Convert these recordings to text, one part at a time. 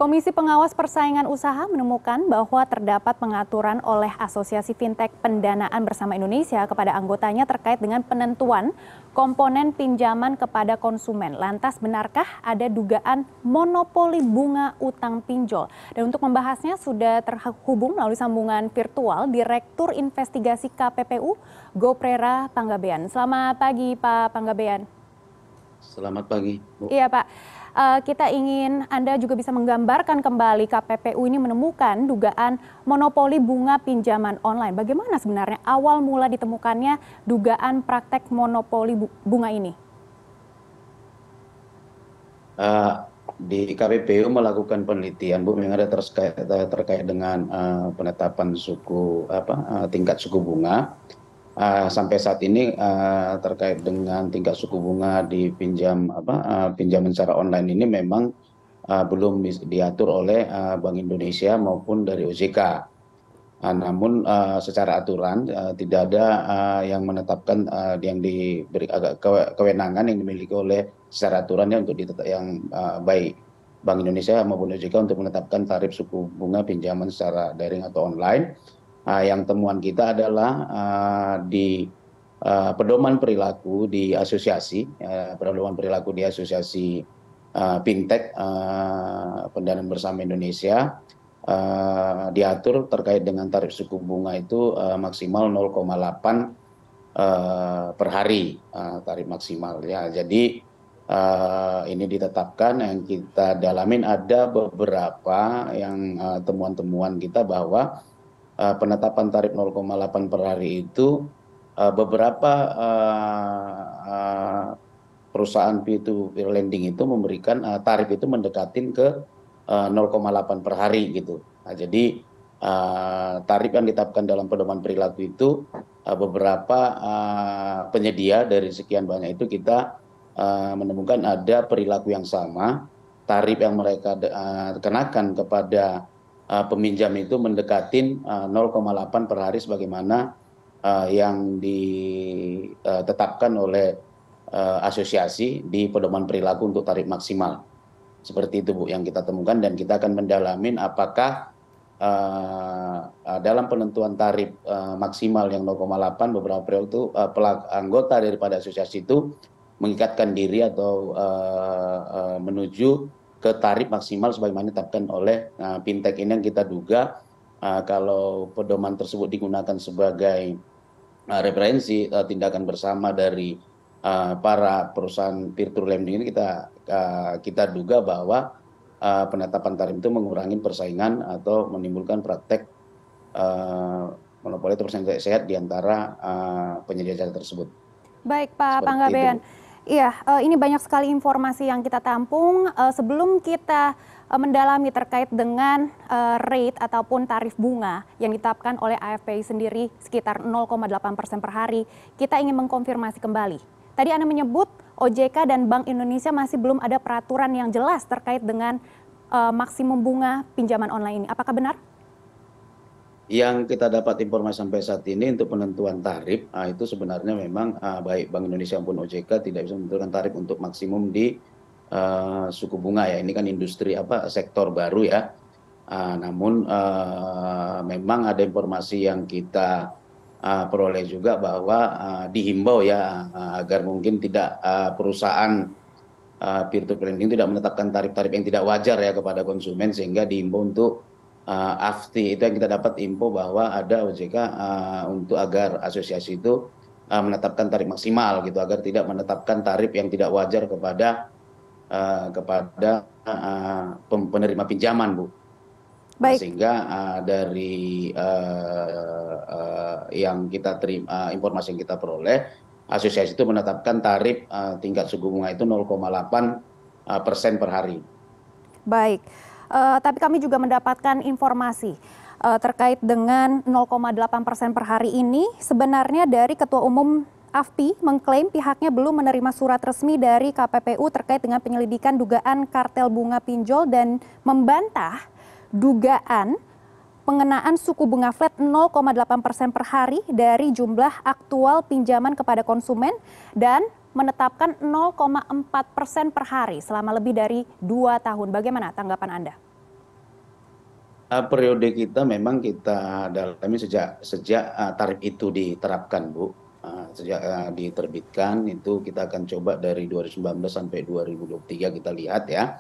Komisi Pengawas Persaingan Usaha menemukan bahwa terdapat pengaturan oleh Asosiasi Fintech Pendanaan Bersama Indonesia kepada anggotanya terkait dengan penentuan komponen pinjaman kepada konsumen. Lantas benarkah ada dugaan monopoli bunga utang pinjol? Dan untuk membahasnya sudah terhubung melalui sambungan virtual Direktur Investigasi KPPU, Goprera Panggabean. Selamat pagi Pak Panggabean. Selamat pagi, Bu. Iya Pak. Kita ingin Anda juga bisa menggambarkan kembali KPPU ini menemukan dugaan monopoli bunga pinjaman online. Bagaimana sebenarnya awal mula ditemukannya dugaan praktek monopoli bunga ini? Di KPPU melakukan penelitian, Bu, yang ada terkait dengan penetapan tingkat suku bunga. Sampai saat ini terkait dengan tingkat suku bunga di pinjaman secara online ini memang belum diatur oleh Bank Indonesia maupun dari OJK. Namun secara aturan tidak ada yang menetapkan yang diberi kewenangan yang dimiliki oleh secara aturannya untuk yang baik Bank Indonesia maupun OJK untuk menetapkan tarif suku bunga pinjaman secara daring atau online. Yang temuan kita adalah di pedoman perilaku di asosiasi, Fintech Pendanaan Bersama Indonesia, diatur terkait dengan tarif suku bunga itu maksimal 0,8 per hari, tarif maksimal ya. Jadi ini ditetapkan, yang kita dalamin ada beberapa yang temuan-temuan kita bahwa penetapan tarif 0,8 per hari itu beberapa perusahaan peer-to-peer lending itu memberikan tarif itu mendekatin ke 0,8 per hari gitu. Nah, jadi tarif yang ditetapkan dalam pedoman perilaku itu beberapa penyedia dari sekian banyak itu kita menemukan ada perilaku yang sama, tarif yang mereka kenakan kepada peminjam itu mendekatin 0,8 per hari sebagaimana yang ditetapkan oleh asosiasi di pedoman perilaku untuk tarif maksimal. Seperti itu, Bu, yang kita temukan, dan kita akan mendalamin apakah dalam penentuan tarif maksimal yang 0,8 beberapa periode itu anggota daripada asosiasi itu mengikatkan diri atau menuju ke tarif maksimal sebagaimana ditetapkan oleh fintech ini, yang kita duga kalau pedoman tersebut digunakan sebagai referensi tindakan bersama dari para perusahaan peer-to-peer lending ini, kita duga bahwa penetapan tarif itu mengurangi persaingan atau menimbulkan praktek monopoli atau persaingan sehat di antara penyedia jasa tersebut. Baik Pak Panggabean. Iya, ini banyak sekali informasi yang kita tampung. Sebelum kita mendalami terkait dengan rate ataupun tarif bunga yang ditetapkan oleh AFPI sendiri sekitar 0,8% per hari, kita ingin mengkonfirmasi kembali. Tadi Anda menyebut OJK dan Bank Indonesia masih belum ada peraturan yang jelas terkait dengan maksimum bunga pinjaman online ini. Apakah benar? Yang kita dapat informasi sampai saat ini untuk penentuan tarif itu sebenarnya memang baik Bank Indonesia maupun OJK tidak bisa menentukan tarif untuk maksimum di suku bunga ya. Ini kan industri sektor baru ya. Namun memang ada informasi yang kita peroleh juga bahwa dihimbau ya agar mungkin tidak perusahaan peer-to-peer lending tidak menetapkan tarif-tarif yang tidak wajar ya kepada konsumen, sehingga dihimbau untuk AFTI. Itu yang kita dapat info bahwa ada OJK untuk agar asosiasi itu menetapkan tarif maksimal gitu, agar tidak menetapkan tarif yang tidak wajar kepada penerima pinjaman, Bu. Baik. Sehingga dari yang kita terima, informasi yang kita peroleh, asosiasi itu menetapkan tarif tingkat suku bunga itu 0,8% per hari. Baik. Tapi kami juga mendapatkan informasi terkait dengan 0,8% per hari ini. Sebenarnya dari Ketua Umum AFPI mengklaim pihaknya belum menerima surat resmi dari KPPU terkait dengan penyelidikan dugaan kartel bunga pinjol dan membantah dugaan pengenaan suku bunga flat 0,8% per hari dari jumlah aktual pinjaman kepada konsumen dan menetapkan 0,4% per hari selama lebih dari 2 tahun. Bagaimana tanggapan Anda? Periode kita memang kita dalami sejak sejak tarif itu diterapkan, Bu. Sejak diterbitkan itu kita akan coba dari 2019 sampai 2023 kita lihat ya.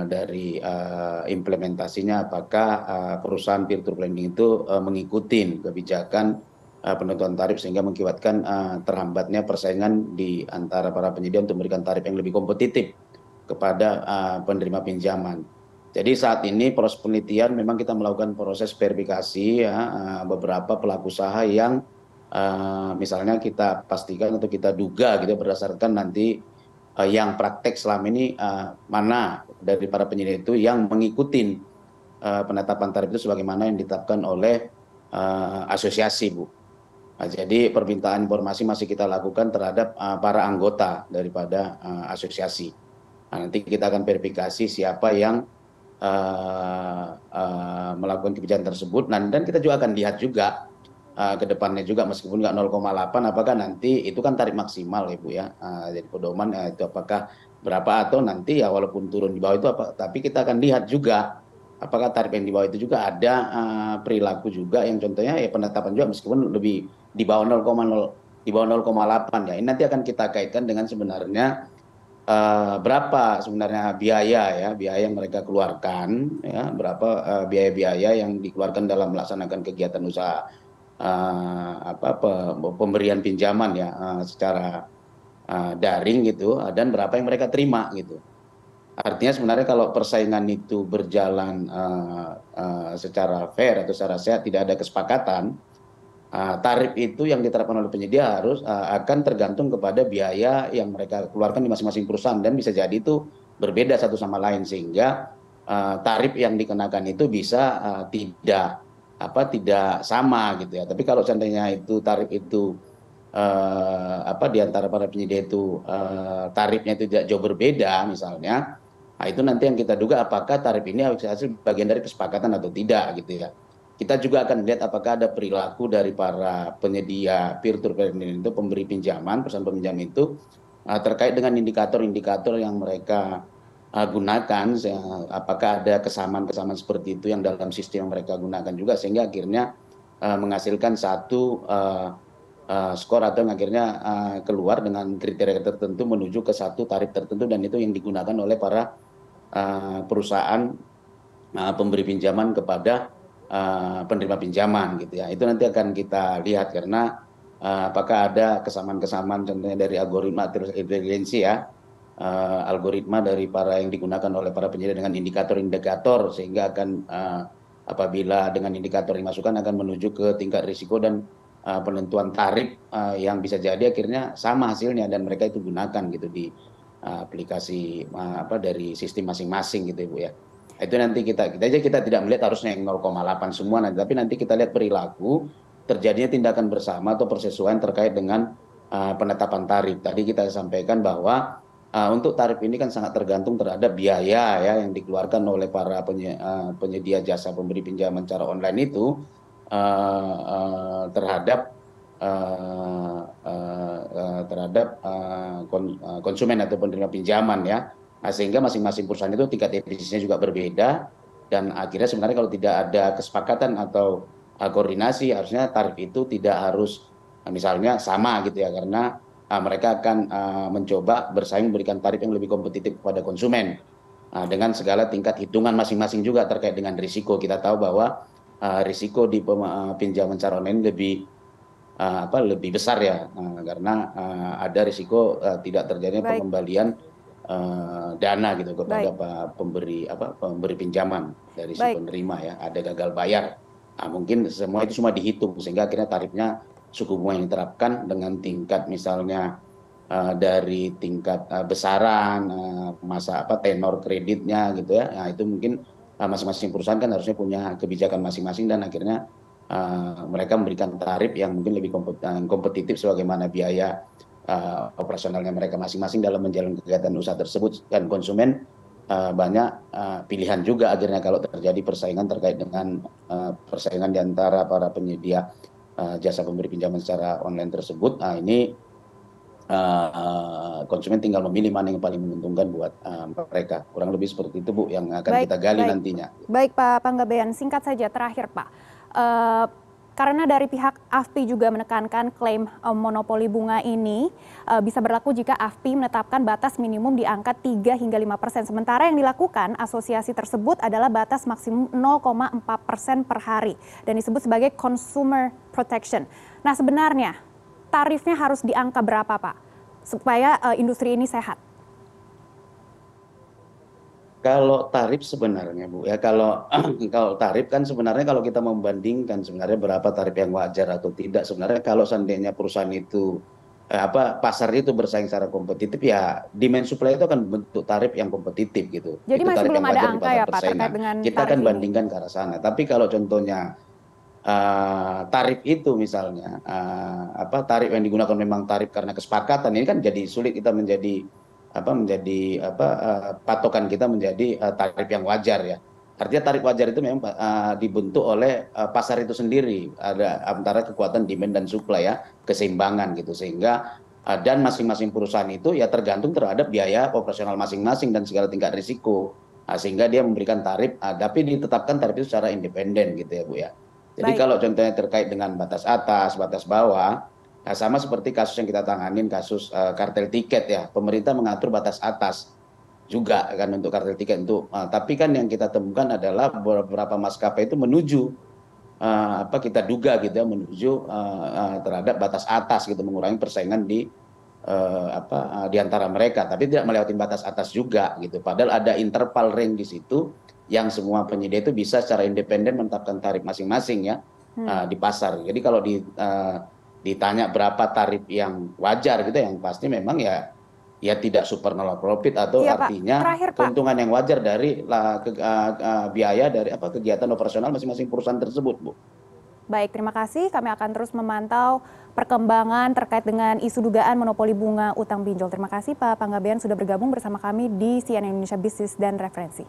Dari implementasinya apakah perusahaan peer-to-peer lending itu mengikuti kebijakan penentuan tarif sehingga mengakibatkan terhambatnya persaingan di antara para penyedia untuk memberikan tarif yang lebih kompetitif kepada penerima pinjaman. Jadi saat ini proses penelitian memang kita melakukan proses verifikasi ya, beberapa pelaku usaha yang misalnya kita pastikan atau kita duga gitu berdasarkan nanti yang praktek selama ini mana dari para penyedia itu yang mengikuti penetapan tarif itu sebagaimana yang ditetapkan oleh asosiasi, Bu. Jadi permintaan informasi masih kita lakukan terhadap para anggota daripada asosiasi. Nanti kita akan verifikasi siapa yang melakukan kebijakan tersebut, dan kita juga akan lihat juga ke depannya juga meskipun nggak 0,8 apakah nanti itu kan tarif maksimal Ibu ya, jadi pedoman itu apakah berapa atau nanti ya walaupun turun di bawah itu apa, tapi kita akan lihat juga apakah tarif yang di bawah itu juga ada perilaku juga yang contohnya ya penetapan juga meskipun lebih di bawah 0,0 di bawah 0,8 ya. Ini nanti akan kita kaitkan dengan sebenarnya berapa sebenarnya biaya yang mereka keluarkan ya, berapa biaya-biaya yang dikeluarkan dalam melaksanakan kegiatan usaha pemberian pinjaman ya secara daring gitu, dan berapa yang mereka terima gitu. Artinya sebenarnya kalau persaingan itu berjalan secara fair atau secara sehat, tidak ada kesepakatan, tarif itu yang diterapkan oleh penyedia harus akan tergantung kepada biaya yang mereka keluarkan di masing-masing perusahaan, dan bisa jadi itu berbeda satu sama lain sehingga tarif yang dikenakan itu bisa tidak sama gitu ya. Tapi kalau seandainya itu tarif itu di antara para penyedia itu tarifnya itu tidak jauh berbeda misalnya, itu nanti yang kita duga apakah tarif ini hasil bagian dari kesepakatan atau tidak gitu ya. Kita juga akan lihat apakah ada perilaku dari para penyedia peer-to-peer lending itu, pemberi pinjaman, perusahaan peminjam itu terkait dengan indikator-indikator yang mereka gunakan, apakah ada kesamaan-kesamaan seperti itu yang dalam sistem yang mereka gunakan juga, sehingga akhirnya menghasilkan satu skor atau yang akhirnya keluar dengan kriteria tertentu menuju ke satu tarif tertentu, dan itu yang digunakan oleh para perusahaan pemberi pinjaman kepada penerima pinjaman gitu ya. Itu nanti akan kita lihat karena apakah ada kesamaan-kesamaan contohnya dari algoritma intelijensi ya, algoritma dari para yang digunakan oleh para penyedia dengan indikator-indikator, sehingga akan apabila dengan indikator dimasukkan akan menuju ke tingkat risiko dan penentuan tarif yang bisa jadi akhirnya sama hasilnya dan mereka itu gunakan gitu di aplikasi dari sistem masing-masing gitu Ibu ya. Itu nanti kita tidak melihat harusnya yang 0,8 semua nanti, tapi nanti kita lihat perilaku terjadinya tindakan bersama atau persesuaian terkait dengan penetapan tarif. Tadi kita sampaikan bahwa untuk tarif ini kan sangat tergantung terhadap biaya ya yang dikeluarkan oleh para penyedia jasa pemberi pinjaman secara online itu terhadap konsumen atau penerima pinjaman ya. Sehingga masing-masing perusahaan itu tingkat efisiensinya juga berbeda, dan akhirnya sebenarnya kalau tidak ada kesepakatan atau koordinasi harusnya tarif itu tidak harus misalnya sama gitu ya, karena mereka akan mencoba bersaing memberikan tarif yang lebih kompetitif kepada konsumen dengan segala tingkat hitungan masing-masing juga terkait dengan risiko. Kita tahu bahwa risiko di pinjaman secara online lebih besar ya, karena ada risiko tidak terjadinya pengembalian dana gitu kepada pemberi pinjaman dari si penerima ya, ada gagal bayar. Mungkin semua itu semua dihitung sehingga akhirnya tarifnya suku bunga yang diterapkan dengan tingkat misalnya dari tingkat besaran tenor kreditnya gitu ya. Nah, itu mungkin masing-masing perusahaan kan harusnya punya kebijakan masing-masing, dan akhirnya mereka memberikan tarif yang mungkin lebih kompetitif sebagaimana biaya operasionalnya mereka masing-masing dalam menjalankan kegiatan usaha tersebut, dan konsumen banyak pilihan juga akhirnya kalau terjadi persaingan terkait dengan persaingan di antara para penyedia jasa pemberi pinjaman secara online tersebut. Ini konsumen tinggal memilih mana yang paling menguntungkan buat mereka. Kurang lebih seperti itu Bu yang akan Baik, kita gali baik. nantinya. Baik Pak Panggabean, singkat saja terakhir Pak. Eh, karena dari pihak AFPI juga menekankan klaim monopoli bunga ini bisa berlaku jika AFPI menetapkan batas minimum di angka 3 hingga 5%. Sementara yang dilakukan asosiasi tersebut adalah batas maksimum 0,4% per hari dan disebut sebagai consumer protection. Nah sebenarnya tarifnya harus di angka berapa Pak supaya industri ini sehat? Kalau tarif sebenarnya Bu, ya kalau kalau tarif kan sebenarnya kalau kita membandingkan sebenarnya berapa tarif yang wajar atau tidak, sebenarnya kalau seandainya perusahaan itu pasar itu bersaing secara kompetitif ya demand supply itu akan bentuk tarif yang kompetitif gitu. Jadi Itu masih tarif belum yang ada wajar di angka pasar ya Pak terkait persaingan. dengan Kita tarif akan ini? bandingkan ke arah sana. Tapi kalau contohnya tarif itu misalnya tarif yang digunakan memang tarif karena kesepakatan ini kan jadi sulit kita patokan kita menjadi tarif yang wajar ya. Artinya tarif wajar itu memang dibentuk oleh pasar itu sendiri, ada antara kekuatan demand dan supply ya, keseimbangan gitu sehingga dan masing-masing perusahaan itu ya tergantung terhadap biaya operasional masing-masing dan segala tingkat risiko. Sehingga dia memberikan tarif, tapi ditetapkan tarif itu secara independen gitu ya Bu ya. Jadi Baik, kalau contohnya terkait dengan batas atas, batas bawah, nah sama seperti kasus yang kita tanganin, kasus kartel tiket ya, pemerintah mengatur batas atas juga kan untuk kartel tiket untuk, tapi kan yang kita temukan adalah beberapa maskapai itu menuju kita duga gitu ya menuju terhadap batas atas gitu, mengurangi persaingan di antara mereka, tapi tidak melewati batas atas juga gitu. Padahal ada interval range di situ yang semua penyedia itu bisa secara independen menetapkan tarif masing-masing ya di pasar. Jadi kalau ditanya berapa tarif yang wajar gitu, yang pasti memang ya tidak super nol profit atau iya Pak. artinya Terakhir Pak, keuntungan yang wajar dari biaya dari kegiatan operasional masing-masing perusahaan tersebut, Bu. baik terima kasih. Kami akan terus memantau perkembangan terkait dengan isu dugaan monopoli bunga utang pinjol. Terima kasih Pak Panggabean sudah bergabung bersama kami di CNN Indonesia Bisnis dan Referensi.